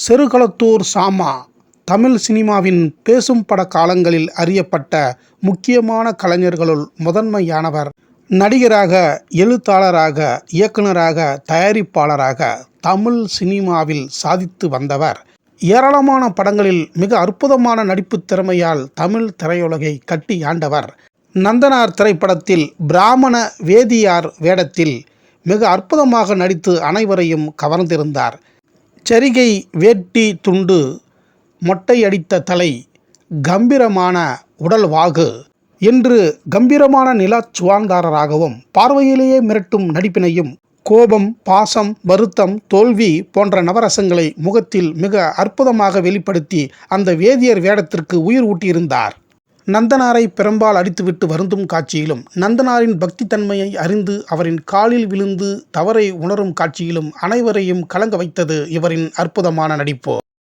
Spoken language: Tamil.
செருகளத்தூர் சாமா தமிழ் சினிமாவின் பேசும் பட காலங்களில் அறியப்பட்ட முக்கியமான கலைஞர்களுள் முதன்மையானவர். நடிகராக, எழுத்தாளராக, இயக்குனராக, தயாரிப்பாளராக தமிழ் சினிமாவில் சாதித்து வந்தவர். ஏராளமான படங்களில் மிக அற்புதமான நடிப்பு திறமையால் தமிழ் திரையுலகை கட்டி ஆண்டவர். நந்தனார் திரைப்படத்தில் பிராமண வேதியார் வேடத்தில் மிக அற்புதமாக நடித்து அனைவரையும் கவர்ந்திருந்தார். சரிகை வேட்டி துண்டு, மொட்டையடித்த தலை, கம்பீரமான உடல்வாகு என்று கம்பீரமான நிலச்சுவாந்தாரராகவும் பார்வையிலேயே மிரட்டும் நடிப்பினையும், கோபம், பாசம், வருத்தம், தோல்வி போன்ற நவரசங்களை முகத்தில் மிக அற்புதமாக வெளிப்படுத்தி அந்த வேதியர் வேடத்திற்கு உயிர் ஊட்டியிருந்தார். நந்தனாரை பெரும்பால் அடித்துவிட்டு வருந்தும் காட்சியிலும், நந்தனாரின் பக்தி தன்மையை அறிந்து அவரின் காலில் விழுந்து தவறை உணரும் காட்சியிலும் அனைவரையும் கலங்க வைத்தது இவரின் அற்புதமான நடிப்பு.